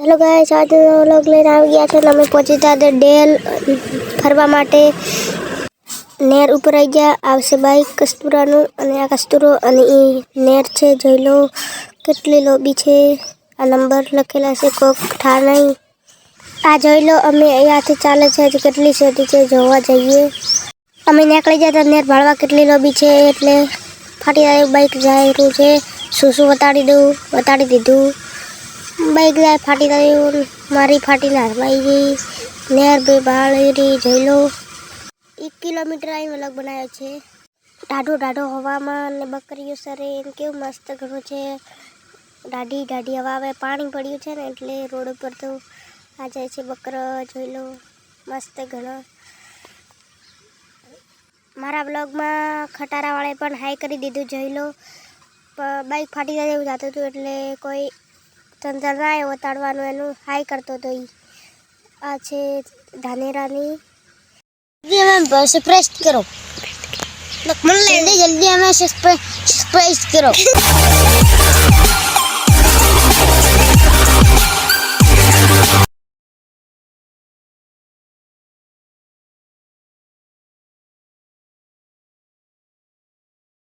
Hello guys, आज लोग લઈને આવી ગયા છે. અમે પહોંચી ગયા ડેલ ફરવા માટે. નેર ઉપર આવી ગયા. આવશે બાઈક કસ્તુરાનું અને આ કસ્તુરો અને એ નેર છે. જોઈ લો કેટલી લોબી છે. આ નંબર લખેલા છે. કોક ઠાર નહીં. આ જોઈ લો અમે અહીંયાથી ચાલે છે. હજી કેટલી સીધી છે જોવા જઈએ. અમે નીકળી ગયા નેર ભાળવા કેટલી લોબી છે એટલે ફાટી જાય બાઈક જાય રહ્યું છે. શું બતાડી દીધું. બાઈક જાય ફાટી ગયું. મારી ફાટીને હાથમાં આવી ગઈ. નેર બે બાળી જોઈ લો. 1 કિલોમીટર અહીં વ્લોગ બનાવ્યો છે. ઢાઢો હવામાં અને બકરીઓ સરે કેવું મસ્ત ઘણું છે. ઢાઢી હવા આવે. પાણી પડ્યું છે ને એટલે રોડ ઉપર તો આ જાય છે બકરો. જોઈ લો મસ્ત ઘણો. મારા બ્લોગમાં ખટારાવાળે પણ હાઈ કરી દીધું. જોઈ લો બાઈક ફાટી જાય એવું જતું હતું એટલે કોઈ ચંચળ ના આવ્યો તાડવાનું એનું હાઈ કરતો હતો. આ છે ધાનેરાની. સરપ્રાઈઝ કરો જલ્દી અમે સરપ્રાઈઝ કરો.